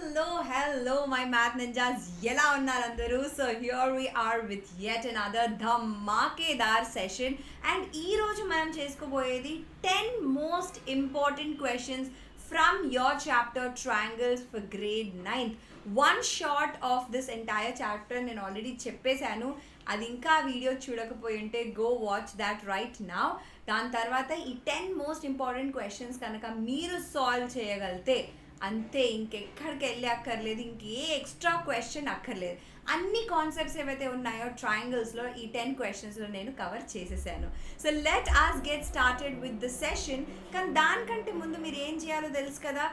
Hello, my math ninjas. ఎలా ఉన్నారు అందరూ? So here we are with yet another ధమాకేదార్ session. And ఈ రోజు మనం చేసుకోబోయేది 10 most important questions from your chapter Triangles for grade 9th. One shot of this entire chapter నేను already చెప్పేశాను. అది ఇంకా వీడియో చూడకపోయి ఉంటే go watch that right now. దాని తర్వాత ఈ 10 most important questions కనుక మీరు సాల్వ్ చేయగలిగితే అంతే, ఇంకెక్కడికి వెళ్ళి అక్కర్లేదు, ఇంకే ఎక్స్ట్రా క్వశ్చన్ అక్కర్లేదు. అన్ని కాన్సెప్ట్స్ ఏవైతే ఉన్నాయో ట్రయాంగిల్స్లో ఈ 10 క్వశ్చన్స్లో నేను కవర్ చేసేసాను. So let us get started with the session. కానీ దానికంటే ముందు మీరు ఏం చేయాలో తెలుసు కదా.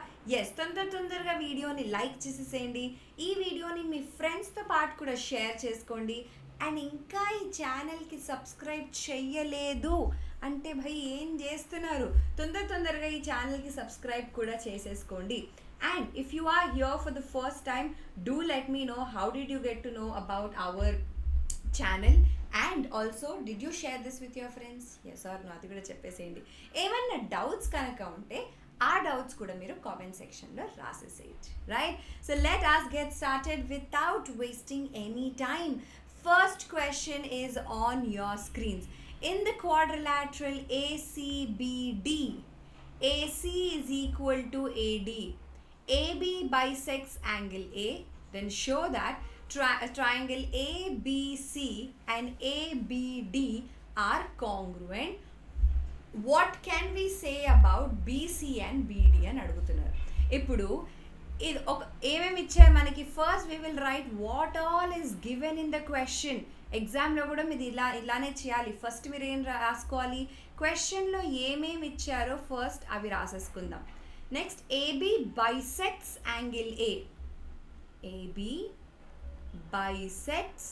తొందరగా వీడియోని లైక్ చేసేసేయండి, ఈ వీడియోని మీ ఫ్రెండ్స్తో పాటు కూడా షేర్ చేసుకోండి. అండ్ ఇంకా ఈ ఛానల్కి సబ్స్క్రైబ్ చెయ్యలేదు అంటే భయ్ ఏం చేస్తున్నారు? తొందరగా ఈ ఛానల్కి సబ్స్క్రైబ్ కూడా చేసేసుకోండి. And if you are here for the first time, do let me know how did you get to know about our channel. And also did you share this with your friends? Yes or no అది కూడా చెప్పేసేయండి. ఏమన్నా doubts కనుక ఉంటే ఆ doubts కూడా మీరు comment సెక్షన్లో రాసేసేయండి. Right, so let us get started without wasting any time. First question is on your screens. In the quadrilateral ACBD, AC is equal to AD. AB bisects angle A. Then show that triangle ABC and ABD are congruent. What can we say about BC and BD అని అడుగుతున్నారు. ఇప్పుడు ఇది ఒక ఏమేమి ఇచ్చారు మనకి. First we will write what all is given in the question. ఎగ్జామ్లో కూడా మీరు ఇలానే చేయాలి. ఫస్ట్ మీరు ఏం రాసుకోవాలి, క్వశ్చన్లో ఏమేమి ఇచ్చారో ఫస్ట్ అవి రాసేసుకుందాం. Next AB bisects angle A. AB bisects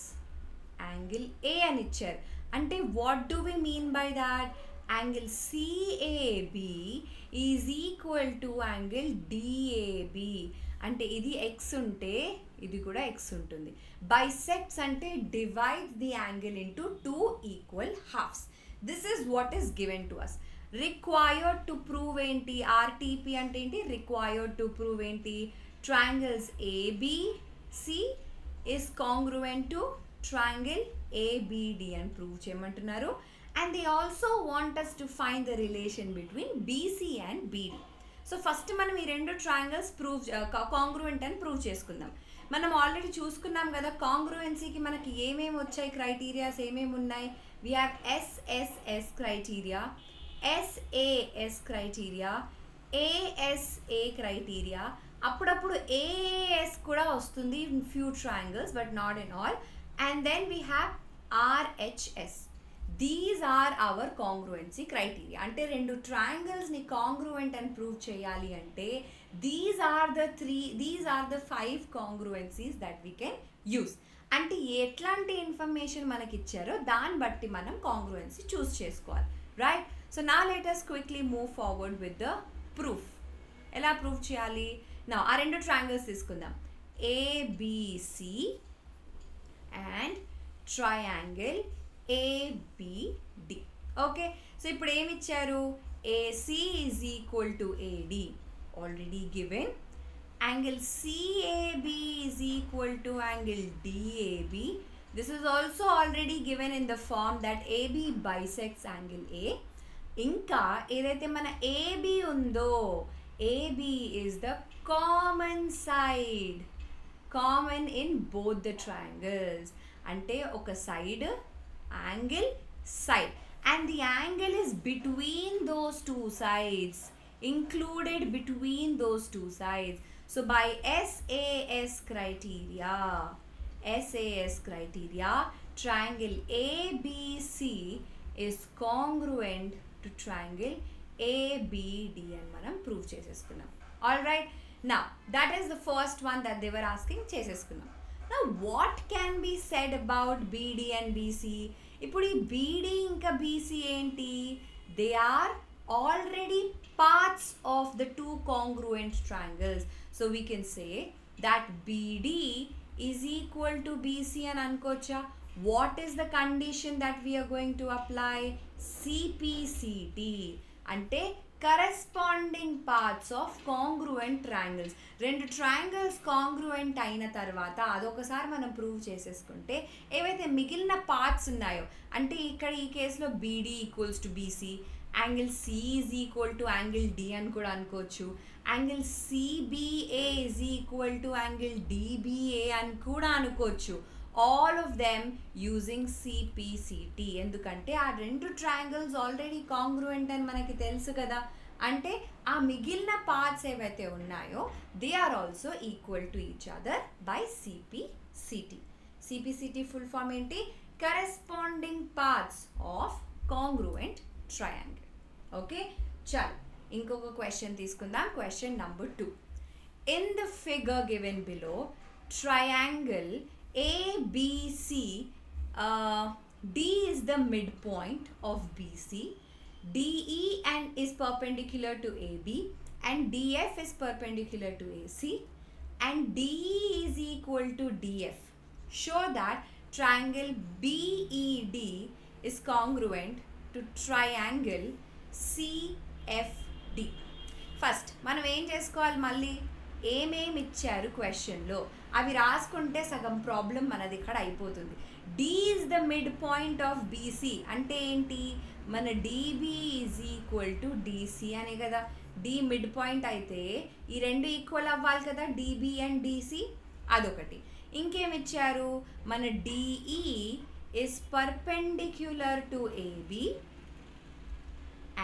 angle A అని ఇచ్చారు. అంటే what do we mean by that? Angle CAB is equal to angle DAB. అంటే ఇది ఎక్స్ ఉంటే ఇది కూడా ఎక్స్ ఉంటుంది. బైసెక్ట్స్ అంటే divides the angle into 2 equal halves. This is what is given to us. Required to prove ఏంటి? RTP అంటే ఏంటి? రిక్వైర్డ్ టు ప్రూవ్ ఏంటి? Triangles ABC is congruent to triangle ABD అని ప్రూవ్ చేయమంటున్నారు. And they also want us to find the relation between BC and BD. So first మనం ఈ రెండు triangles కాంగ్రువెంట్ అని ప్రూవ్ చేసుకుందాం. మనం ఆల్రెడీ చూసుకున్నాం కదా కాంగ్రువెన్సీకి మనకి ఏమేమి వచ్చాయి, క్రైటీరియాస్ ఏమేమి ఉన్నాయి. We have SSS criteria, SAS criteria, ASA criteria. అప్పుడప్పుడు ఏఎస్ కూడా వస్తుంది in few triangles but not in all. And then we have RHS. These are our congruency criteria. అంటే రెండు ట్రయాంగిల్స్ని కాంగ్రువెంట్ అని ప్రూవ్ చేయాలి అంటే these are the 5 congruencies that we can use. అంటే ఎట్లాంటి ఇన్ఫర్మేషన్ మనకి ఇచ్చారో దాన్ని బట్టి మనం కాంగ్రువెన్సీ చూస్ చేసుకోవాలి. రైట్, సో నా let us quickly move forward with the proof. ఎలా ప్రూవ్ చేయాలి? నా ఆ రెండు ట్రయాంగిల్స్ తీసుకుందాం. ఏబిసి and triangle ABD. Okay, so ఇప్పుడు ఏమి ఇచ్చారు? AC is equal to AD already given. Angle CAB is equal to angle DAB. This is also already given in the form that AB bisects angle A. ఇంకా ఏదైతే మన AB ఉందో AB is the common side, common in both the triangles. అంటే ఒక side angle side and the angle is between those two sides, included between those two sides. So by SAS criteria triangle ABC is congruent to triangle ABD and manam prove cheseskunnam. All right, now that is the first one that they were asking, cheseskunnam. Now what can be said about BD and BC? ఇప్పుడు ఈ BD ఇంకా BC ఏంటి? They are already parts of the 2 congruent triangles. So we can say that BD is equal to BC అని అనుకోవచ్చా? What is the condition that we're going to apply? CPCT. అంటే corresponding parts of congruent triangles. రెండు triangles congruent అయిన తర్వాత అదొకసారి మనం prove చేసేసుకుంటే ఏవైతే మిగిలిన పార్ట్స్ ఉన్నాయో, అంటే ఇక్కడ ఈ కేసులో BD equals to BC, angle C is equal to angle D అని కూడా అనుకోవచ్చు, angle CBA is equal to angle DBA అని కూడా అనుకోవచ్చు. All of them using CPCT. ఎందుకంటే ఆ రెండు ట్రయాంగిల్స్ ఆల్రెడీ కాంగ్రువెంట్ అని మనకి తెలుసు కదా. అంటే ఆ మిగిలిన పార్ట్స్ ఏవైతే ఉన్నాయో they are also equal to each other by CPCT. CPCT full form ఏంటి? Corresponding parts of congruent triangle. Okay, చల్ ఇంకొక క్వశ్చన్ తీసుకుందాం. Question number 2. In the figure given below, triangle ABC, D is the midpoint of BC, DE and is perpendicular to AB, and DF is perpendicular to AC, and DE is equal to DF. Show that triangle BED is congruent to triangle CFD. First మనం ఏం చేసుకోవాలి, మళ్ళీ ఏమేమి ఇచ్చారు క్వశ్చన్లో అవి రాసుకుంటే సగం ప్రాబ్లం మనది ఇక్కడ అయిపోతుంది. D is the mid point of BC అంటే ఏంటి? మన DB is equal to DC అనే కదా. డి మిడ్ పాయింట్ అయితే ఈ రెండు ఈక్వల్ అవ్వాలి కదా, డిబి అండ్ డిసి. అదొకటి. ఇంకేమిచ్చారు? మన DE is perpendicular to AB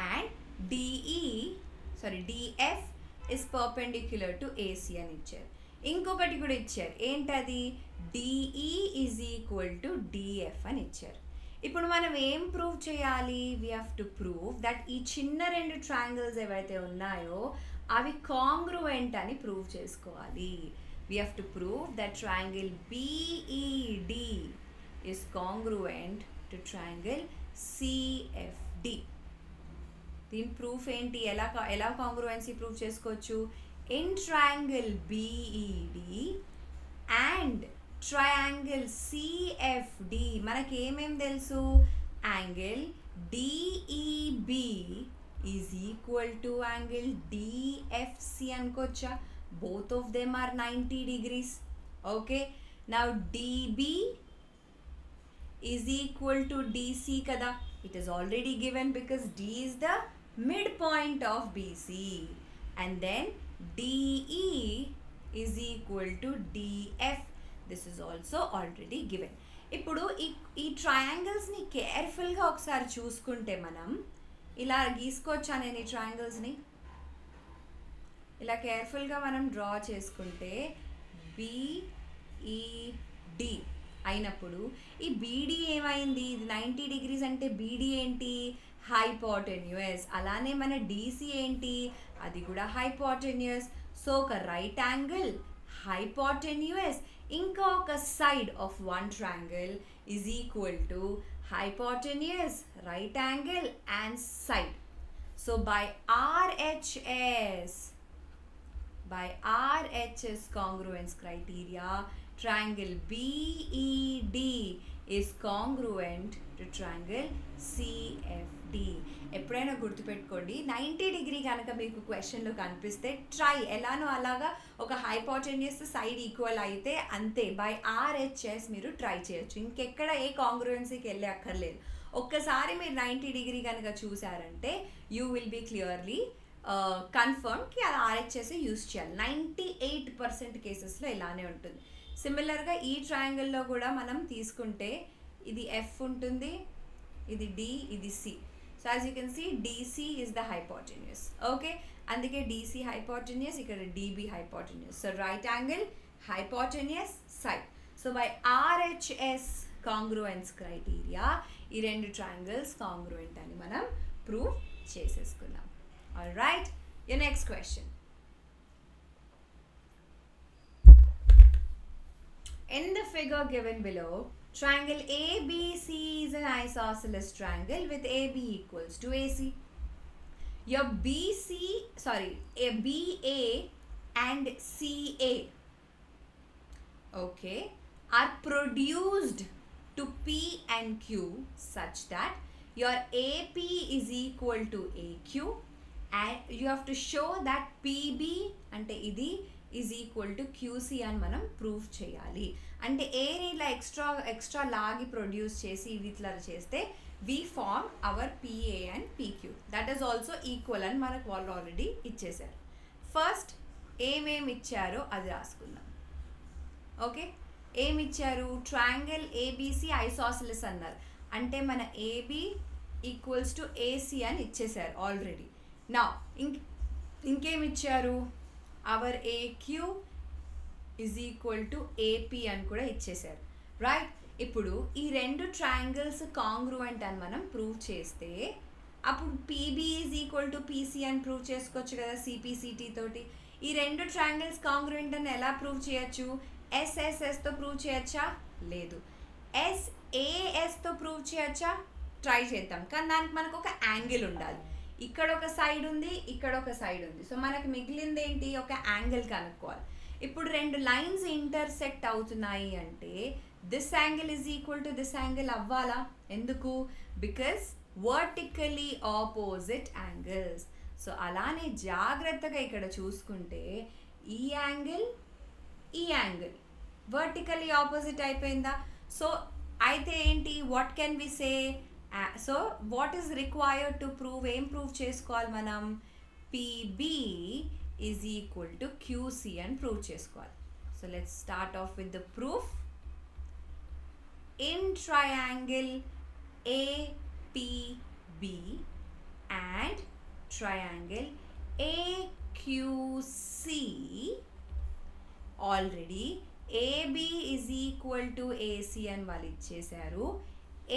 and DF is perpendicular to AC అని ఇచ్చారు. ఇంకొకటి కూడా ఇచ్చారు, ఏంటది? DE is equal to DF అని ఇచ్చారు. ఇప్పుడు మనం ఏం ప్రూవ్ చేయాలి? We have to prove that ఈ చిన్న రెండు ట్రయాంగిల్స్ ఏవైతే ఉన్నాయో అవి కాంగ్రువెంట్ అని ప్రూవ్ చేసుకోవాలి. We have to prove that triangle BED is congruent to triangle CFD. దీని ప్రూఫ్ ఏంటి? ఎలా కాంగ్రువెన్సీ ప్రూవ్ చేసుకోవచ్చు? In triangle BED and triangle CFD మనకి ఏమేమి తెలుసు? Angle DEB is equal to angle DFC అనుకోవచ్చా? Both of them are 90 degrees. Okay, now DB is equal to DC కదా. It is already given because D is the midpoint of BC, and then DE is equal to DF. This is also already given. ఇప్పుడు ఈ ట్రయాంగిల్స్ని కేర్ఫుల్గా ఒకసారి చూసుకుంటే మనం ఇలా గీసుకోవచ్చా? నేను ఈ ట్రయాంగిల్స్ని ఇలా కేర్ఫుల్గా మనం డ్రా చేసుకుంటే BED అయినప్పుడు ఈ బీడీ ఏమైంది? ఇది 90 degrees అంటే బీడీ ఏంటి? హైపోటెన్యూస్. అలానే మన డీసీ ఏంటి? అది కూడా హైపోటెన్యూస్. సో ఒక రైట్ యాంగిల్ హైపోటెన్యూస్ ఇంకా ఒక side of one triangle is equal to hypotenuse, right angle and side. So by RHS congruence criteria, triangle BED is congruent to triangle CFD. ఎప్పుడైనా గుర్తుపెట్టుకోండి 90 డిగ్రీ కనుక మీకు క్వశ్చన్లో కనిపిస్తే ట్రై ఎలానో అలాగా ఒక హైపోటెన్యూస్ సైడ్ ఈక్వల్ అయితే అంతే బై ఆర్హెచ్ఎస్ మీరు ట్రై చేయొచ్చు. ఇంకెక్కడ ఏ కాంగ్రుయెన్సీకి వెళ్ళే అక్కర్లేదు. ఒక్కసారి మీరు 90 డిగ్రీ కనుక చూసారంటే యూ విల్ బీ క్లియర్లీ కన్ఫర్మ్కి అది ఆర్హెచ్ఎస్ యూస్ చేయాలి. 98% కేసెస్లో ఇలానే ఉంటుంది. సిమిలర్గా ఈ ట్రయాంగిల్లో కూడా మనం తీసుకుంటే ఇది ఎఫ్ ఉంటుంది, ఇది డి, ఇది C. So as you can see, DC is the hypotenuse. Okay, అందుకే DC hypotenuse, ఇక్కడ DB hypotenuse. So right angle, hypotenuse, side. So by RHS congruence criteria, ఈ రెండు triangles congruent అని మనం prove చేసేసుకున్నాం. Alright, your next question. In the figure given below, triangle ABC is an isosceles triangle with AB equals to AC. Your BA and CA, okay, are produced to P and Q such that your AP is equal to AQ and you have to show that PB అంటే ఇది is equal to QC అని మనం prove చేయాలి. అంటే ఏని ఇలా extra లాగి produce చేసి ఇట్లా చేస్తే we form our PA and PQ. That is also equal అని మనకు వాళ్ళు ఆల్రెడీ ఇచ్చేసారు. ఫస్ట్ ఏమేమి ఇచ్చారో అది రాసుకుందాం. ఓకే, ఏమి ఇచ్చారు? ట్రయాంగిల్ ఏబిసి ఐసోసిలిస్ అన్నారు. అంటే మన ఏబి ఈక్వల్స్ టు ఏసీ అని ఇచ్చేసారు ఆల్రెడీ. నా ఇంకేమి ఇచ్చారు? Our AQ is equal to AP అని కూడా ఇచ్చేసారు, రైట్? ఇప్పుడు ఈ రెండు ట్రయాంగిల్స్ కాంగ్రువెంట్ అని మనం ప్రూవ్ చేస్తే అప్పుడు PB is equal to PC అని ప్రూవ్ చేసుకోవచ్చు కదా సిపిసిటీ తోటి. ఈ రెండు ట్రయాంగిల్స్ కాంగ్రువెంట్ అని ఎలా ప్రూవ్ చేయొచ్చు? ఎస్ఎస్ఎస్తో ప్రూవ్ చేయొచ్చా? లేదు. ఎస్ఏఎస్తో ప్రూవ్ చేయొచ్చా? ట్రై చేద్దాం. కానీ దానికి మనకు ఒక యాంగిల్ ఉండాలి. ఇక్కడ ఒక సైడ్ ఉంది, ఇక్కడ ఒక సైడ్ ఉంది. సో మనకు మిగిలింది ఏంటి? ఒక యాంగిల్ కనుక్కోవాలి. ఇప్పుడు రెండు లైన్స్ ఇంటర్సెక్ట్ అవుతున్నాయి అంటే this angle is equal to this angle అవ్వాలా? ఎందుకు? Because vertically opposite angles. So అలానే జాగ్రత్తగా ఇక్కడ చూసుకుంటే ఈ యాంగిల్ వర్టికలీ ఆపోజిట్ అయిపోయిందా? సో అయితే ఏంటి? What can we say? So what is required to prove? ఏం ప్రూవ్ చేసుకోవాలి మనం? PB is equal to QC అని ప్రూవ్ చేసుకోవాలి. So let's start off with the proof. In triangle APB and triangle AQC, already AB is equal to AC అని వాళ్ళు ఇచ్చేసారు,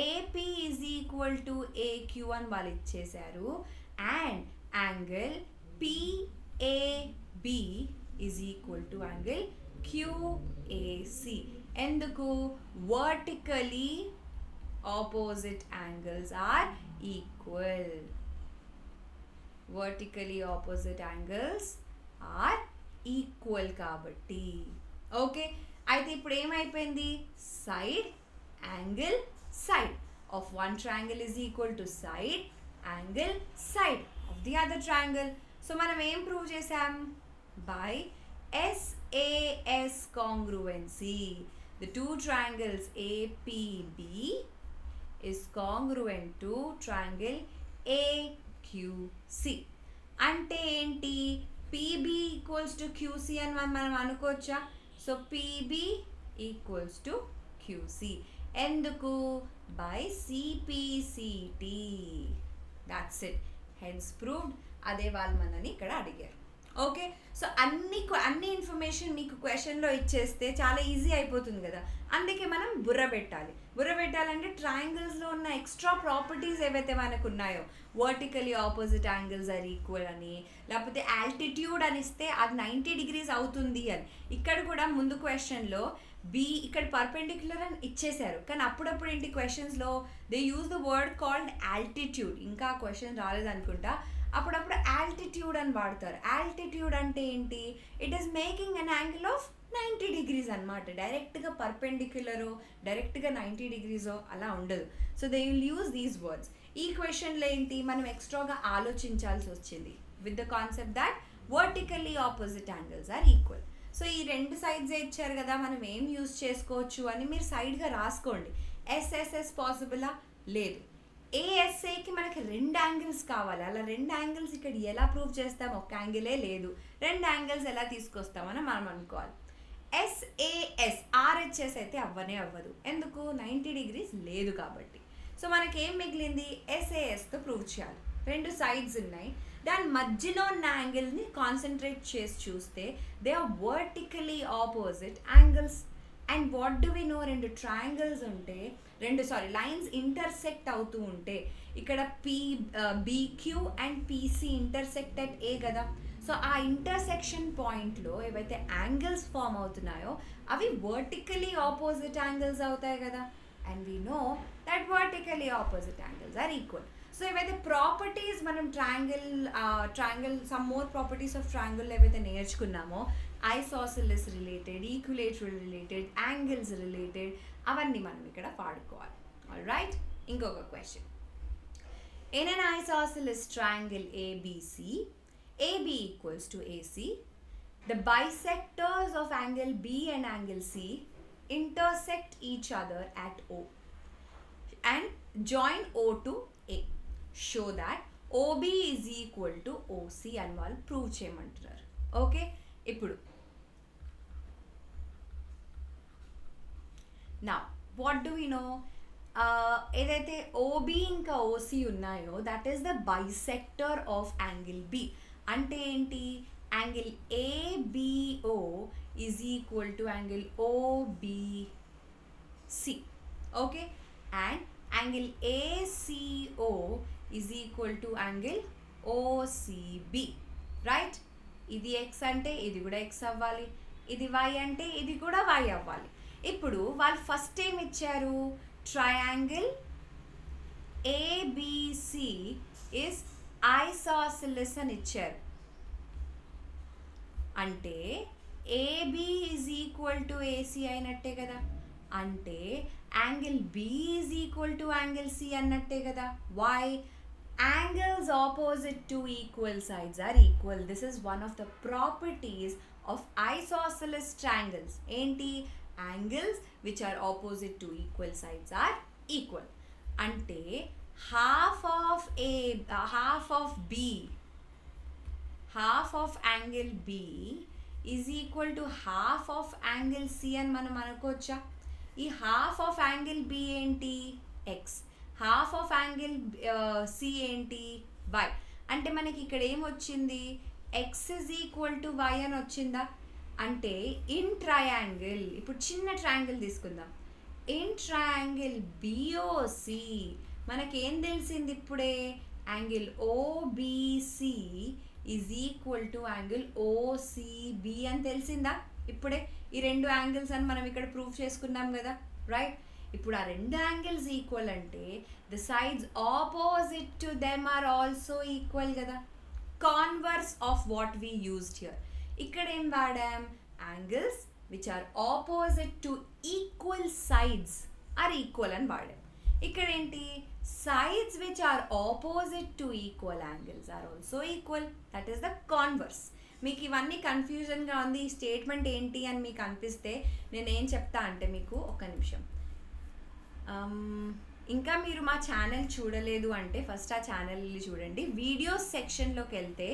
AP is equal to AQ అని వాళ్ళు ఇచ్చేసారు, and angle PAB is equal to angle QAC. ఎందుకు? vertically opposite angles are equal. vertically opposite angles are equal కాబట్టి. Okay, అయితే ఇప్పుడు ఏమైపోయింది? Side angle side of one triangle is equal to side angle side of the other triangle. So మనం ఏం prove చేసాం? By SAS congruency. The two triangles APB is congruent to triangle AQC. అంటే ఏంటి? PB equals to QC అని మనం అనుకోవచ్చా? So PB equals to QC. ఎందుకు? By CPCT. That's it, hence proved. అదే వాళ్ళు మనని ఇక్కడ అడిగారు. ఓకే, సో అన్ని ఇన్ఫర్మేషన్ మీకు క్వశ్చన్లో ఇచ్చేస్తే చాలా ఈజీ అయిపోతుంది కదా. అందుకే మనం బుర్ర పెట్టాలంటే ట్రయాంగిల్స్లో ఉన్న ఎక్స్ట్రా ప్రాపర్టీస్ ఏవైతే మనకు ఉన్నాయో, vertically opposite angles are equal అని, లేకపోతే ఆల్టిట్యూడ్ అని ఇస్తే అది 90 degrees అవుతుంది అని. ఇక్కడ కూడా ముందు క్వశ్చన్లో ఇక్కడ పర్పెండిక్యులర్ అని ఇచ్చేసారు, కానీ అప్పుడప్పుడు ఏంటి క్వశ్చన్స్లో they use the word called altitude. ఇంకా క్వశ్చన్ రాలేదనుకుంటా, అప్పుడప్పుడు ఆల్టిట్యూడ్ అని వాడతారు. ఆల్టిట్యూడ్ అంటే ఏంటి? It is making an angle of 90 degrees అనమాట. డైరెక్ట్గా పర్పెండిక్యులరో డైరెక్ట్గా 90 degrees అలా ఉండదు. So they will use these words. ఈ క్వశ్చన్లో ఏంటి? మనం ఎక్స్ట్రాగా ఆలోచించాల్సి వచ్చింది with the concept that vertically opposite angles are equal. So ఈ రెండు సైడ్స్ ఇచ్చారు కదా, మనం ఏం యూజ్ చేసుకోవచ్చు అని మీరు సైడ్గా రాసుకోండి. ఎస్ఎస్ఎస్ పాసిబులా? లేదు. ఏఎస్ఏకి మనకి రెండు యాంగిల్స్ కావాలి. అలా రెండు యాంగిల్స్ ఇక్కడ ఎలా ప్రూవ్ చేస్తాం? ఒక యాంగిలే లేదు, రెండు యాంగిల్స్ ఎలా తీసుకొస్తామని మనం అనుకోవాలి. ఎస్ఏఎస్ ఆర్హెచ్ఎస్ అయితే అవ్వదు. ఎందుకు? 90 degrees లేదు కాబట్టి. సో మనకేం మిగిలింది? ఎస్ఏఎస్తో ప్రూవ్ చేయాలి. రెండు సైడ్స్ ఉన్నాయి, దాని మధ్యలో ఉన్న యాంగిల్ని కాన్సన్ట్రేట్ చేసి చూస్తే they are vertically opposite angles. And what do we know? రెండు ట్రయాంగిల్స్ ఉంటే లైన్స్ ఇంటర్సెక్ట్ అవుతూ ఉంటే ఇక్కడ BQ and PC intersect at A కదా. సో ఆ ఇంటర్సెక్షన్ పాయింట్లో ఏవైతే యాంగిల్స్ ఫామ్ అవుతున్నాయో అవి వర్టికలీ ఆపోజిట్ యాంగిల్స్ అవుతాయి కదా. And we know that vertically opposite angles are equal. So ఏవైతే ప్రాపర్టీస్ మనం triangle some more properties of triangle ఏవైతే నేర్చుకున్నామో, isosceles related, equilateral related, angles related, అవన్నీ మనం ఇక్కడ పాడుకోవాలి. ఆల్ రైట్, ఇంకొక question. In an isosceles triangle ABC, AB equals to AC, the bisectors of angle B and angle C intersect each other at O and join O to A. Show that OB is equal to OC అని వాళ్ళు prove చేయమంటున్నారు. Okay, ఇప్పుడు now what do we know? ఏదైతే OB ఇంకా OC ఉన్నాయో that is the bisector of angle B. అంటే ఏంటి? Angle ABO is equal to angle OBC. Okay, and angle ACO is equal to angle OCB. Right? ఇది x అంటే ఇది కూడా x అవ్వాలి, ఇది y అంటే ఇది కూడా y అవ్వాలి. ఇప్పుడు వాళ్ళు ఫస్ట్ ఏం ఇచ్చారు? ట్రయాంగిల్ ABC ఇస్ ఐసోసెలస్ అని ఇచ్చారు. అంటే AB is equal to AC అయినట్టే కదా. అంటే angle B is equal to angle C అన్నట్టే కదా. Why? Angles opposite to equal sides are equal. This is one of the properties of isosceles triangles. Enti? Angles which are opposite to equal sides are equal. Ante half of angle B is equal to half of angle C అని మనం అనుకోవచ్చా? ఈ half of angle B ఏంటి? X. Half of angle C ఏంటి? y. అంటే మనకి ఇక్కడ ఏమొచ్చింది? x is equal to y అని వచ్చిందా? అంటే ఇన్ ట్రయాంగిల్, ఇప్పుడు చిన్న ట్రయాంగిల్ తీసుకుందాం. ఇన్ ట్రయాంగిల్ BOC మనకేం తెలిసింది ఇప్పుడే? Angle OBC is equal to angle OCB అని తెలిసిందా ఇప్పుడే? ఈ రెండు యాంగిల్స్ అని మనం ఇక్కడ ప్రూవ్ చేసుకున్నాం కదా. రైట్? ఇప్పుడు ఆ రెండు యాంగిల్స్ ఈక్వల్ అంటే the sides opposite to them are also equal కదా. Converse of what we used here. ఇక్కడ ఏం వాడాం? Angles which are opposite to equal sides are equal అని వాడాం. ఇక్కడ ఏంటి? Sides which are opposite to equal angles are also equal. That is the converse. మీకు ఇవన్నీ కన్ఫ్యూజన్గా ఉంది, ఈ స్టేట్మెంట్ ఏంటి అని మీకు అనిపిస్తే నేనేం చెప్తా అంటే మీకు ఒక నిమిషం, ఇంకా మీరు మా ఛానల్ చూడలేదు అంటే ఫస్ట్ ఆ ఛానల్ని చూడండి. వీడియోస్ సెక్షన్లోకి వెళ్తే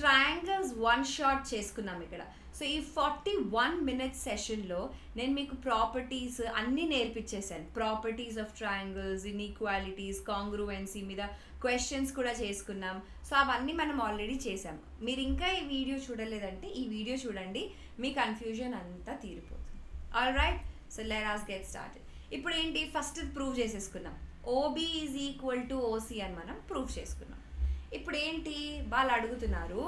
ట్రయాంగిల్స్ వన్ షాట్ చేసుకున్నాం ఇక్కడ. సో ఈ 41 minutes సెషన్లో నేను మీకు ప్రాపర్టీస్ అన్నీ నేర్పించేశాను. ప్రాపర్టీస్ ఆఫ్ ట్రయాంగిల్స్, ఇన్ఈక్వాలిటీస్, కాంగ్రూవెన్సీ మీద క్వశ్చన్స్ కూడా చేసుకున్నాం. సో అవన్నీ మనం ఆల్రెడీ చేసాం. మీరు ఇంకా ఈ వీడియో చూడలేదంటే ఈ వీడియో చూడండి, మీ కన్ఫ్యూజన్ అంతా తీరిపోతుంది. All right, so let us get started. ఇప్పుడు ఏంటి? ఫస్ట్ ప్రూవ్ చేసేసుకున్నాం. OB is equal to OC అని మనం ప్రూవ్ చేసుకున్నాం. ఇప్పుడు ఏంటి? వాళ్ళు అడుగుతున్నారు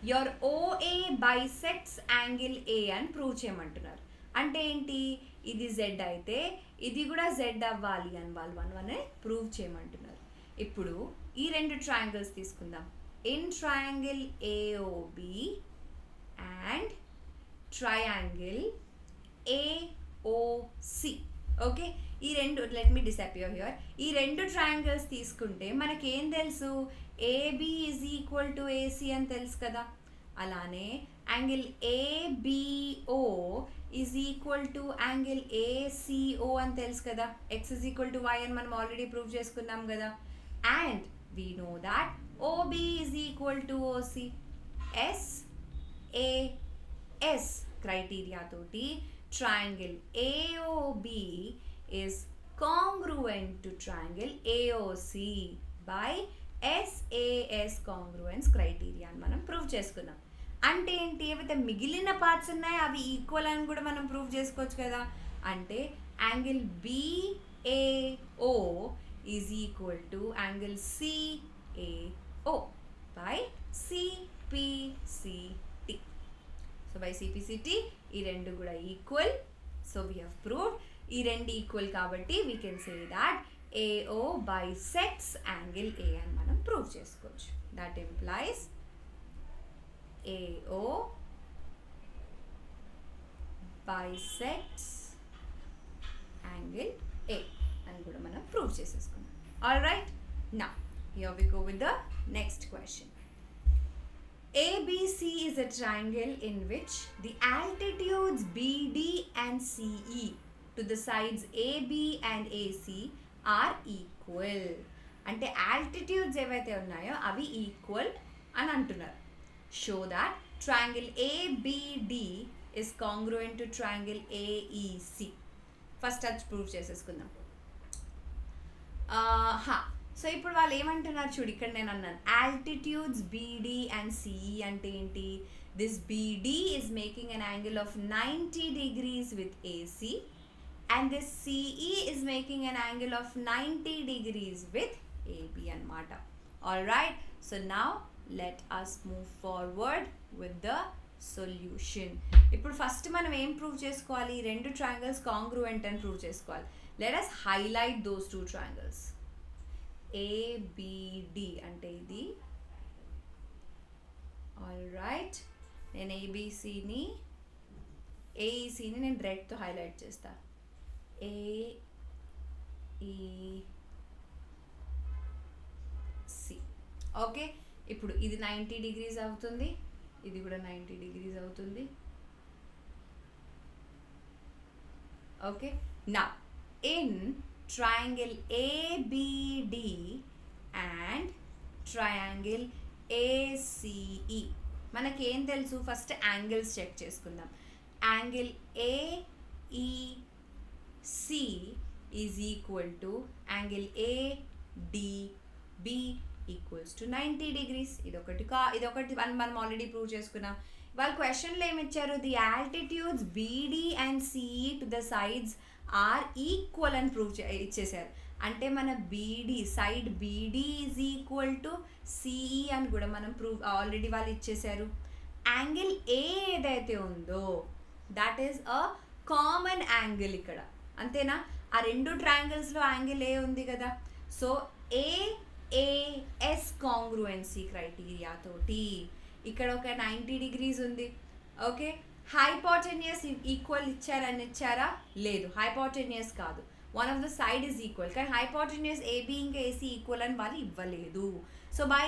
your OA bisects angle A అని ప్రూవ్ చేయమంటున్నారు. అంటే ఏంటి? ఇది Z అయితే ఇది కూడా Z అవ్వాలి అని వాళ్ళు 1 ప్రూవ్ చేయమంటున్నారు. ఇప్పుడు ఈ రెండు ట్రయాంగిల్స్ తీసుకుందాం. In triangle AOB and triangle AOC. Okay, ఈ రెండు లెట్ మీ డిసపియర్ హియర్. ఈ రెండు ట్రయాంగిల్స్ తీసుకుంటే మనకేం తెలుసు? AB is equal to AC అని తెలుసు కదా. అలానే angle ABO is equal to angle ACO అని తెలుసు కదా. x is equal to y అని మనం ఆల్రెడీ ప్రూవ్ చేసుకున్నాం కదా. And we know that OB is equal to OC. SAS criteria తోటి triangle AOB is congruent to triangle AOC by SAS congruence criteria అని మనం ప్రూవ్ చేసుకున్నాం. అంటే ఏంటి? ఏవైతే మిగిలిన పార్ట్స్ ఉన్నాయో అవి ఈక్వల్ అని కూడా మనం ప్రూవ్ చేసుకోవచ్చు కదా. అంటే angle BAO is equal to angle CAO by CPCT. So by CPCT ఈ రెండు కూడా equal. So we have proved ఈ రెండు ఈక్వల్ కాబట్టి we can say that AO bisects angle A అని మనం ప్రూవ్ చేసుకోవచ్చు. That implies AO bisects angle A అని కూడా మనం ప్రూవ్ చేసేసుకున్నాం. All right, Now, here we go with the next question. ABC is a triangle in which the altitudes BD and CE to the sides AB and AC are equal. అంటే altitudes ఏవైతే ఉన్నాయో అవి equal అని అంటున్నారు. Show that triangle ABD is congruent to triangle AEC. First అది prove చేసేసుకుందాం. So ఇప్పుడు వాళ్ళు ఏమంటున్నారు చూడు, ఇక్కడ నేను అన్నాను ఆల్టిట్యూడ్స్ బీడీ అండ్ సిఈ అంటే ఏంటి? This BD is making an angle of 90 degrees with AC and this CE is making an angle of 90 degrees with AB అనమాట. All right, so now let us move forward with the solution. ఇప్పుడు first మనం ఏం prove చేసుకోవాలి? రెండు triangles కాంగ్రూయెంట్ అని prove చేసుకోవాలి. Let us highlight those two triangles. ABD అంటే ఇది. ఆల్ రైట్, నేను ఏబిసిని ఏఈసిని నేను రెడ్తో హైలైట్ చేస్తా. ఏఈసి. ఓకే, ఇప్పుడు ఇది 90 degrees అవుతుంది, ఇది కూడా 90 degrees అవుతుంది. Okay, now in triangle ABD and triangle ACE మనకి ఏం తెలుసు? ఫస్ట్ యాంగిల్స్ చెక్ చేసుకుందాం. Angle AEC is equal to angle ADB equals to 90 degrees. ఇదొకటి మనం ఆల్రెడీ ప్రూవ్ చేసుకున్నాం. వాళ్ళ క్వశ్చన్లో ఏమి ఇచ్చారు? The altitudes BD and CE to the sides are equal అని ప్రూవ్ ఇచ్చేసారు. అంటే మన BD side BD is equal to CE అని కూడా మనం ప్రూవ్ ఆల్రెడీ వాళ్ళు ఇచ్చేసారు. యాంగిల్ ఏ ఏదైతే ఉందో that is a common angle ఇక్కడ, అంతేనా? ఆ రెండు ట్రయాంగిల్స్లో యాంగిల్ ఏ ఉంది కదా. సో ఏఏఎస్ కాంగ్రుయెన్సీ క్రైటీరియా తోటి ఇక్కడ ఒక 90 degrees ఉంది. ఓకే, హైపోటెన్యూస్ ఈక్వల్ ఇచ్చారా? లేదు, హైపోటెన్యూస్ కాదు. One of the side is equal, కానీ హైపోటెన్యూస్ ఏబీ ఇంకా ఏసీ ఈక్వల్ అని వాళ్ళు ఇవ్వలేదు. So by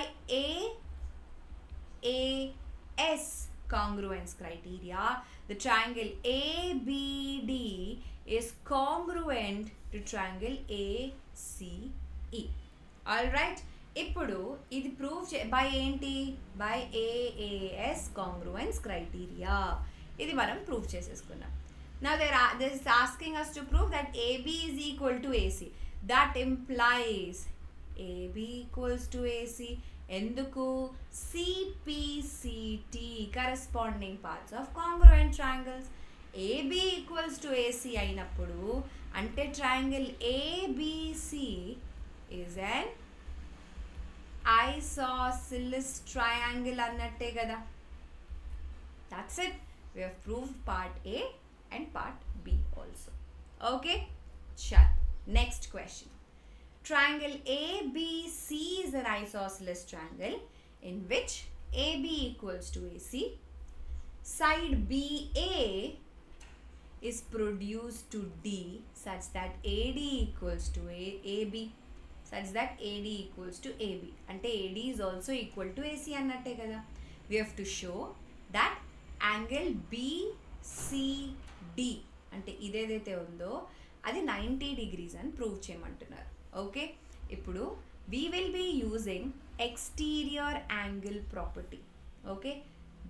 AAS congruence criteria the triangle ABD is congruent to triangle ACE. All right, ఇప్పుడు ఇది ప్రూవ్ బై ఏంటి? By AAS congruence criteria. ఇది మనం ప్రూవ్ చేసేసుకున్నాం. Now this is asking us to prove that AB is equal to AC. That implies AB equals to AC. ఎందుకు? CPCT corresponding parts of congruent triangles. AB equals to AC అయినప్పుడు అంటే triangle ABC is an isosceles triangle అన్నట్టే కదా. That's it. We have proved part A and part B also. Okay, sure. Next question. Triangle ABC is an isosceles triangle in which AB equals to AC. Side BA is produced to D such that AD equals to AB. Such that AD equals to AB. Ante AD is also equal to AC annatte kada. We have to show that angle BCD అంటే ఇదేదైతే ఉందో అది 90 degrees అని prove చేయమంటున్నారు. Okay, ఇప్పుడు we will be using exterior angle property. Okay,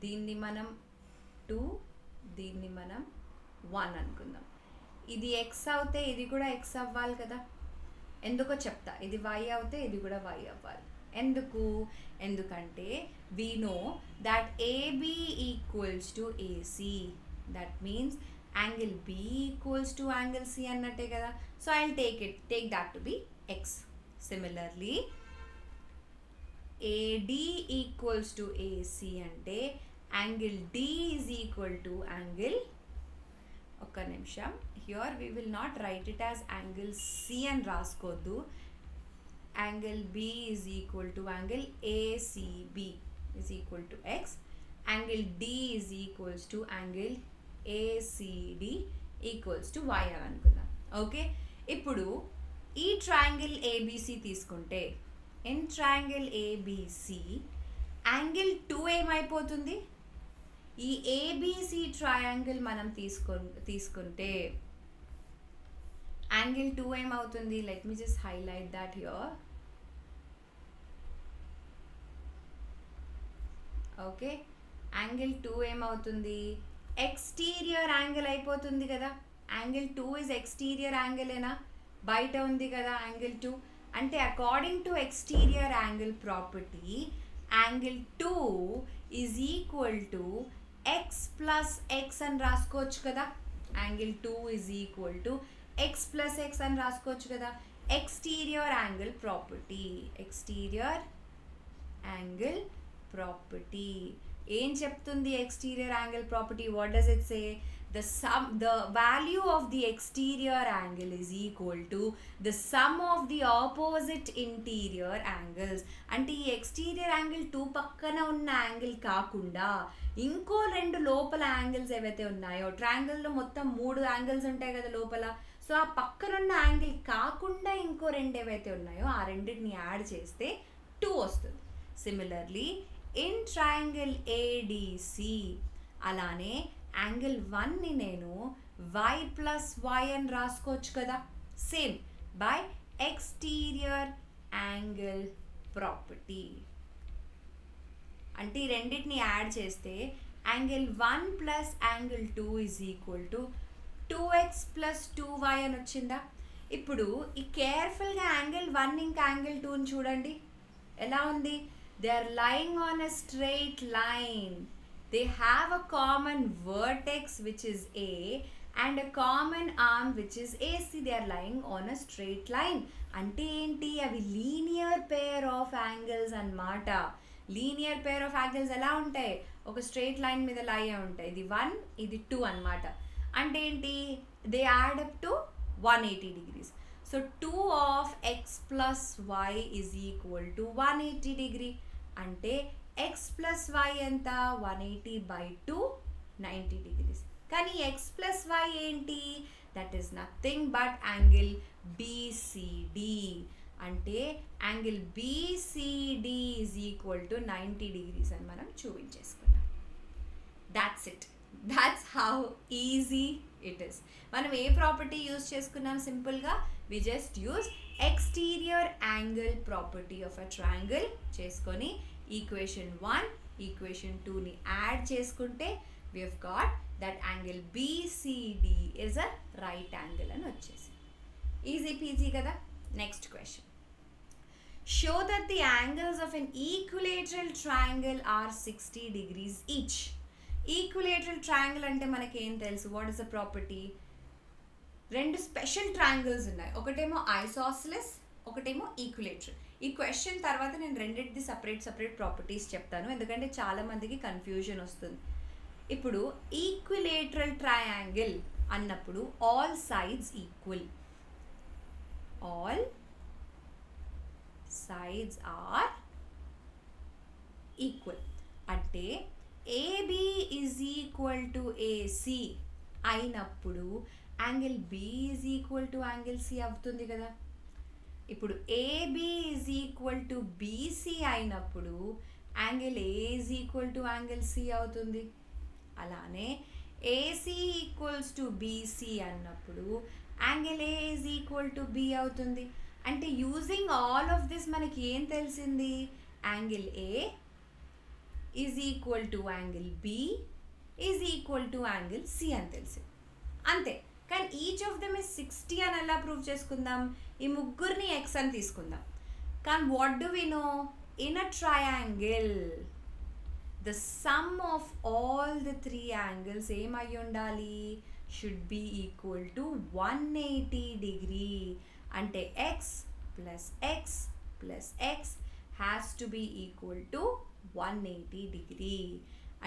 దీన్ని మనం 2, దీన్ని మనం 1 అనుకుందాం. ఇది x అవుతే ఇది కూడా x అవ్వాలి కదా. ఎందుకో చెప్తా. ఇది y అవుతే ఇది కూడా y అవ్వాలి. ఎందుకంటే we know that AB equals to AC. That means angle B equals to angle C అన్నట్టే కదా. So I'll take that to be x. Similarly, AD equals to AC అంటే angle D is equal to angle, ఒక్క నిమిషం, here we will not write it as angle C అని రాసుకోవద్దు. Angle B is equal to angle ACB is equal to x. Angle D is equals to angle ACD equals to y అని అనుకుందాం. Okay, ఇప్పుడు ఈ triangle ABC తీసుకుంటే in triangle ABC angle 2 ఏమైపోతుంది? ఈ ABC triangle మనం తీసుకుంటే యాంగిల్ 2 ఏమవుతుంది? Let me just highlight that here. Okay, angle 2 ఏమవుతుంది? ఎక్స్టీరియర్ యాంగిల్ అయిపోతుంది కదా. యాంగిల్ 2 ఇస్ ఎక్స్టీరియర్ యాంగిలేనా? బయట ఉంది కదా యాంగిల్ 2. అంటే according to exterior angle property angle 2 is equal to x plus x అని రాసుకోవచ్చు కదా. Angle 2 is equal to x plus x అని రాసుకోవచ్చు కదా. Exterior angle property, exterior angle property ఏం చెప్తుంది? Exterior angle property what does it say? the value of the exterior angle is equal to the sum of the opposite interior angles. అంటే ఈ exterior angle 2 పక్కన ఉన్న angle కాకుండా ఇంకో 2 లోపల angles ఏవైతే ఉన్నాయో, ట్రయాంగిల్లో మొత్తం 3 యాంగిల్స్ ఉంటాయి కదా లోపల. సో ఆ పక్కనున్న యాంగిల్ కాకుండా ఇంకో 2 ఏవైతే ఉన్నాయో ఆ రెండింటిని యాడ్ చేస్తే 2 వస్తుంది. సిమిలర్లీ ఇన్ ట్రయాంగిల్ ADC అలానే యాంగిల్ 1ని నేను y ప్లస్ y అని రాసుకోవచ్చు కదా. Same by exterior angle property. అంటే ఈ రెండింటిని యాడ్ చేస్తే angle 1 plus angle 2 is equal to 2x plus 2y అని వచ్చిందా? ఇప్పుడు ఈ కేర్ఫుల్గా యాంగిల్ 1 ఇంకా యాంగిల్ 2ని చూడండి ఎలా ఉంది. They are lying on a straight line. They have a common vertex which is A and a common arm which is AC. They are lying on a straight line. అంటే ఏంటి? అవి linear pair of angles అన్నమాట. Linear pair of angles ఎలా ఉంటాయి? ఒక straight line మీద లై ఉంటాయి. ఇది 1 ఇది 2 అన్నమాట. అంటే ఏంటి? They add up to 180 degrees. So 2 of x plus y is equal to 180 degree. అంటే x plus y ఎంత? 180 by 2 90 degrees. కానీ x plus y ఏంటి? That is nothing but angle BCD. అంటే angle BCD is equal to 90 degrees అని మనం చూపించేసుకున్నాం. That's it. That's how easy it is. మనం ఏ ప్రాపర్టీ యూజ్ చేసుకున్నాం? సింపుల్గా we just use exterior angle property of a triangle చేసుకొని ఈక్వేషన్ 1 ఈక్వేషన్ 2ని యాడ్ చేసుకుంటే we have got that angle BCD is a right angle అని వచ్చేసి. Easy peasy కదా. Next question. Show that the angles of an equilateral triangle are 60 degrees each. Equilateral triangle అంటే మనకి ఏం తెలుసు? What is the property? 2 special triangles ఉన్నాయి. ఒకటేమో isosceles, ఒకటేమో ఈక్విలేటరల్. ఈ క్వశ్చన్ తర్వాత నేను రెండింటిది సపరేట్ ప్రాపర్టీస్ చెప్తాను, ఎందుకంటే చాలామందికి కన్ఫ్యూజన్ వస్తుంది. ఇప్పుడు ఈక్విలేటరల్ ట్రయాంగిల్ అన్నప్పుడు all sides equal. All sides are equal. అంటే AB is equal to AC అయినప్పుడు angle B is equal to angle C అవుతుంది కదా. ఇప్పుడు AB is equal to BC అయినప్పుడు angle A is equal to angle C అవుతుంది. అలానే AC equals to BC అన్నప్పుడు angle A is equal to B అవుతుంది. అంటే యూజింగ్ ఆల్ ఆఫ్ దిస్ మనకి ఏం తెలిసింది? Angle A is equal to angle B is equal to angle C అని తెలిసింది. అంతే. కానీ ఈచ్ ఆఫ్ దెమ్ ఇస్ 60 అని ఎలా ప్రూవ్ చేసుకుందాం? ఈ ముగ్గురిని ఎక్స్ అని తీసుకుందాం. కానీ what do we know? In a triangle the sum of all the 3 angles ఏమై ఉండాలి? Should be equal to 180 degree. అంటే X plus X plus X has to be equal to 180 degree.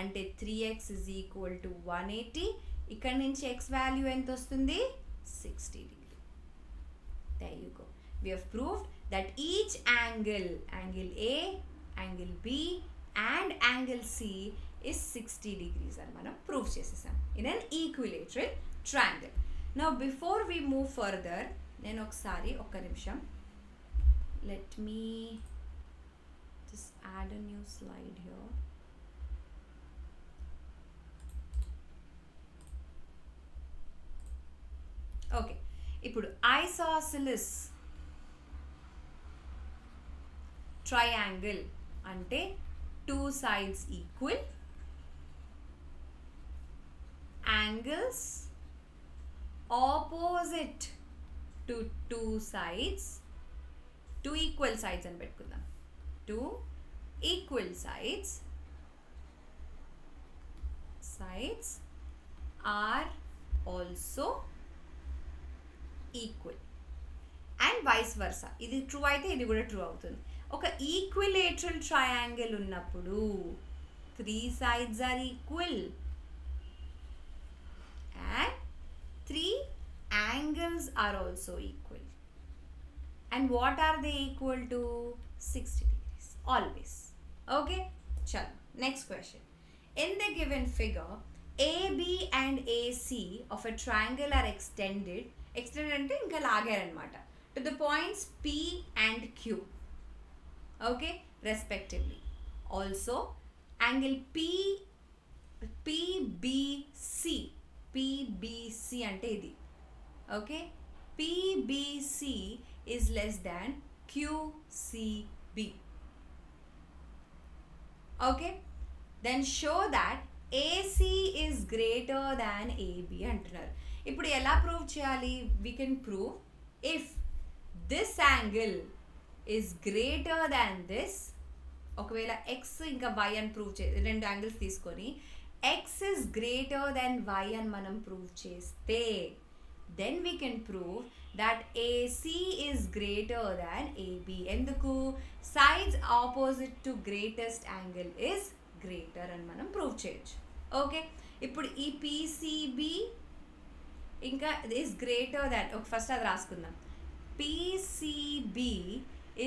అంటే 3x ఈజ్ ఈక్వల్ టు 180. ఇక్కడ నుంచి X value ఎంత వస్తుంది? 60 degree. There you go. We have proved that each angle, angle A, angle B and angle C is 60 degrees అని మనం prove చేసేసాం in an equilateral triangle. Now before we move further, నేను ఒకసారి ఒక్క నిమిషం let me just add a new slide here. Okay, ఇప్పుడు isosceles triangle అంటే two sides equal, angles opposite to two sides, two equal sides అని పెట్టుకుందాం. Two equal sides are also equal and vice versa. ఇది true అయితే ఇది కూడా true అవుతుంది. ఒక ఈక్విలేటరల్ ట్రయాంగిల్ ఉన్నప్పుడు three sides are equal and three angles are also equal. And what are they equal to? 60 degrees always. Okay, chalo, next question. In the given figure, AB and AC of a triangle are extended ante inka lagaru anamata to the points P and Q, okay, respectively. Also angle PBC ante idi, okay, PBC is less than QCB, okay, then show that AC is greater than AB అంటున్నారు. ఇప్పుడు ఎలా prove చేయాలి? we can prove if this angle is greater than this, ఒకవేళ x ఇంకా y అని prove రెండు angles తీసుకొని x is greater than y అని మనం ప్రూవ్ చేస్తే then we can prove that AC is greater than AB. ఎందుకు? sides opposite to greatest angle is greater అని మనం ప్రూవ్ చేయొచ్చు. ఓకే, ఇప్పుడు ఈ PCB ఇంకా is greater than, ఫస్ట్ అది రాసుకుందాం. PCB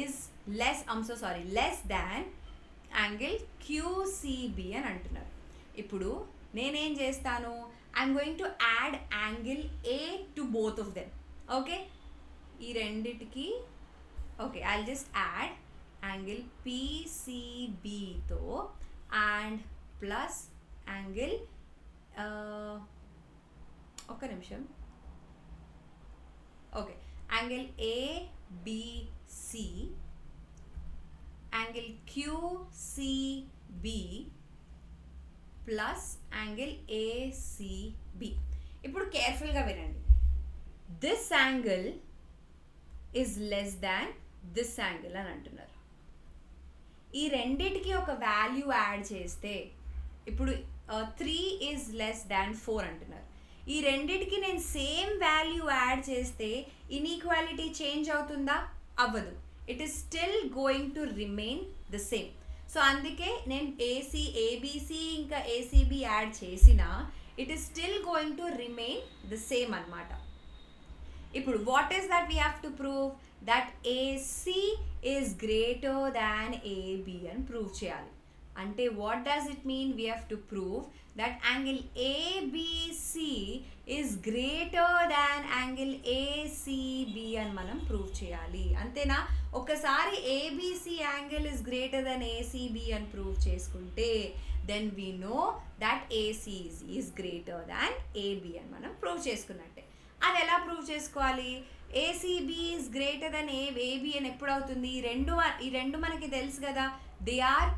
is less than angle QCB అని అంటున్నారు. ఇప్పుడు నేనేం చేస్తాను? I'm going to add angle A to both of them. Okay, ఈ రెండిటికి okay I'll just add angle PCBతో అండ్ ప్లస్ యాంగిల్ ఒక్క నిమిషం, okay, angle ABC, angle QCB plus angle ACB. ఇప్పుడు కేర్ఫుల్గా వినండి. This angle is less than this angle అని అంటున్నారు. ఈ రెండిటికి ఒక వాల్యూ యాడ్ చేస్తే ఇప్పుడు 3 ఈజ్ లెస్ దాన్ 4 అంటున్నారు. ఈ రెండిటికి నేను సేమ్ వాల్యూ యాడ్ చేస్తే ఇన్ఈక్వాలిటీ చేంజ్ అవుతుందా? అవ్వదు. It is still going to remain the same. So అందుకే నేను ABC ఇంకా ACB యాడ్ చేసినా it is still going to remain the same అన్నమాట. ఇప్పుడు what is that we have to prove? That AC is greater than AB అని prove చేయాలి. అంటే what does it mean? We have to prove that angle ABC is greater than angle ACB అని మనం prove చేయాలి. అంతేనా? ఒకసారి ABC angle is greater than ACB అని prove చేసుకుంటే then we know that AC is greater than AB అని మనం prove చేసుకున్నట్టే. అది ఎలా ప్రూవ్ చేసుకోవాలి? ACB is greater than AB అని ఎప్పుడు అవుతుంది? ఈ రెండు మనకి తెలుసు కదా, they are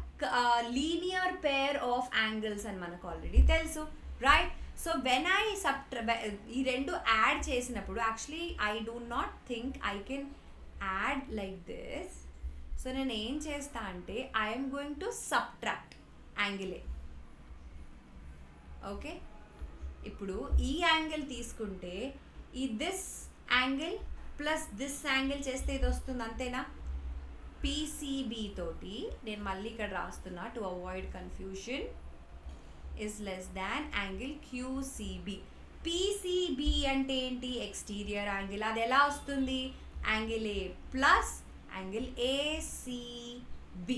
linear pair of angles అని మనకు ఆల్రెడీ తెలుసు, రైట్? సో వెన్ ఐ ఈ రెండు యాడ్ చేసినప్పుడు actually I do not think I can add like this. So నేను ఏం చేస్తా అంటే I'm going to subtract angle A. Okay, ఇప్పుడు ఈ యాంగిల్ తీసుకుంటే ఈ this angle plus this angle చేస్తే ఇది వస్తుంది, అంతేనా? PCB తోటి నేను మళ్ళీ ఇక్కడ రాస్తున్నా to avoid confusion is less than angle QCB. PCB అంటే ఏంటి? Exterior angle. అది ఎలా వస్తుంది? Angle A plus angle ACB,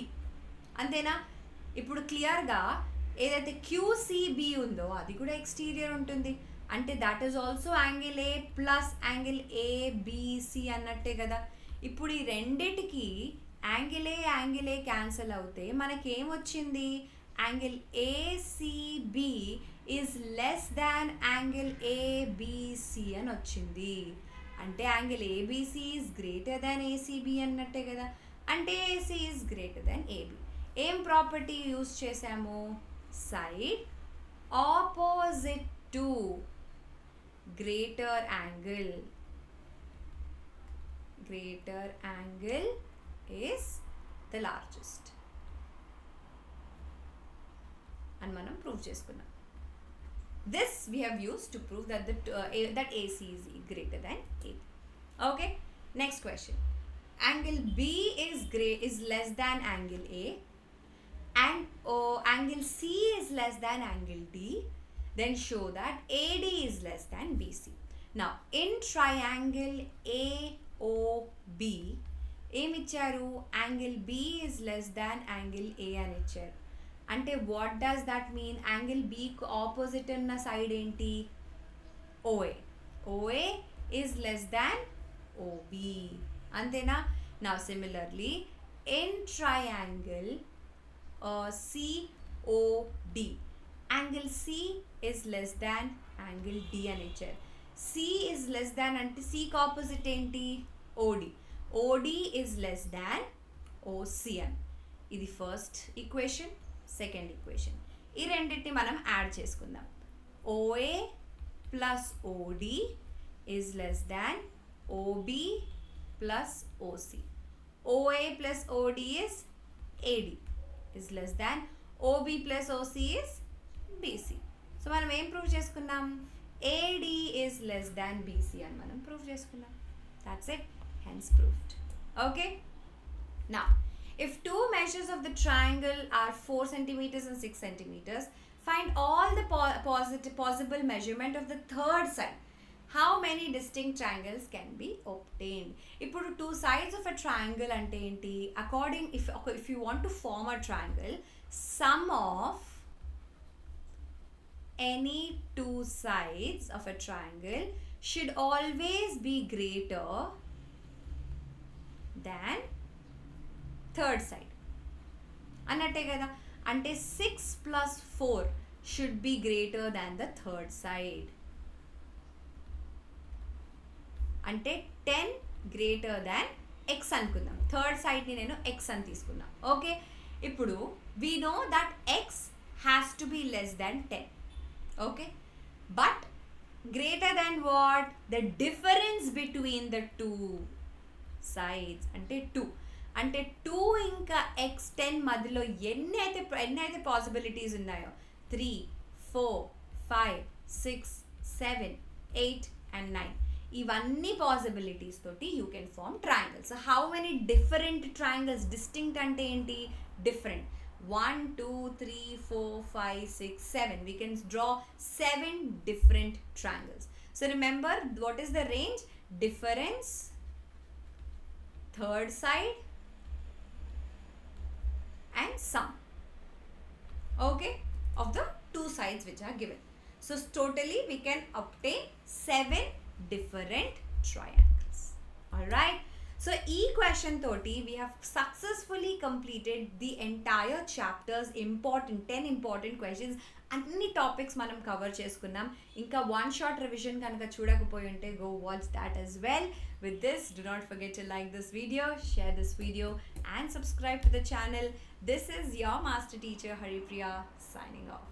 అంతేనా? ఇప్పుడు క్లియర్గా ఏదైతే QCB ఉందో అది కూడా ఎక్స్టీరియర్ ఉంటుంది, అంటే that is also angle A plus angle ABC అన్నట్టే కదా. ఇప్పుడు ఈ రెండిటికి యాంగిల్ ఏ క్యాన్సిల్ అవుతే మనకేమొచ్చింది, angle ACB is less than angle ABC అని వచ్చింది. అంటే angle ABC is greater than ACB అన్నట్టే కదా. అంటే AC is greater than AB. ఏం ప్రాపర్టీ యూజ్ చేసాము, side opposite to greater angle is the largest అని మనం ప్రూవ్ చేసుకున్నాం. This we have used to prove that that AC is greater than AB. Okay, next question. Angle B is less than angle A and angle C is less than angle D. Then show that AD is less than BC. Now in triangle AOB ఏమి ఇచ్చారు, angle B is less than angle A అని ఇచ్చారు. అంటే what does that mean, angle Bకి opposite ఉన్న side ఏంటి, OA is less than OB, అంతేనా. Now similarly in triangle COD angle C is less than angle D అని ఇచ్చారు. C is less than అంటే Cకి ఆపోజిట్ ఏంటి, OD is less than OC అని. ఇది ఫస్ట్ ఈక్వేషన్, సెకండ్ ఈక్వేషన్. ఈ రెండింటిని మనం యాడ్ చేసుకుందాం. OA plus OD is less than OB plus OC. OA plus OD is AD is less than OB plus OC is BC. So మనం ఏం prove చేసుకున్నాం, AD is less than BC అని మనం prove చేసుకున్నాం. That's it, hence proved. Okay, now if two measures of the triangle are 4 centimeters and 6 centimeters, find all the possible measurement of the third side. How many distinct triangles can be obtained? ఇప్పుడు two sides of a triangle అంటే ఏంటి, according if you want to form a triangle, sum of any two sides of a triangle should always be greater than third side అన్నట్టే కదా. అంటే 6 plus 4 should be greater than the third side. అంటే 10 greater than x అనుకుందాం. Third సైడ్ని నేను x అని తీసుకున్నా. Okay, ఇప్పుడు we know that x has to be less than 10. Okay, but greater than what, the difference between the two sides అంటే 2. అంటే 2 ఇంకా x 10 మధ్యలో ఎన్నైతే పాసిబిలిటీస్ ఉన్నాయో 3, 4, 5, 6, 7, 8 and 9, ఇవన్నీ పాసిబిలిటీస్ తోటి you can form triangles. How many different triangles, distinct అంటే ఏంటి, different. 1, 2, 3, 4, 5, 6, 7. We can draw 7 different triangles. So remember, what is the range? Difference, third side and sum. Okay, of the two sides which are given. So totally we can obtain 7 different triangles. Alright. So ఈ question తోటి we have successfully completed the entire chapters, 10 important questions. అన్ని topics మనం cover చేసుకున్నాం. ఇంకా one short revision కనుక చూడకపోయి ఉంటే go watch that as well. With this, do not forget to like this video, share this video and subscribe to the channel. This is your master teacher Haripriya signing off.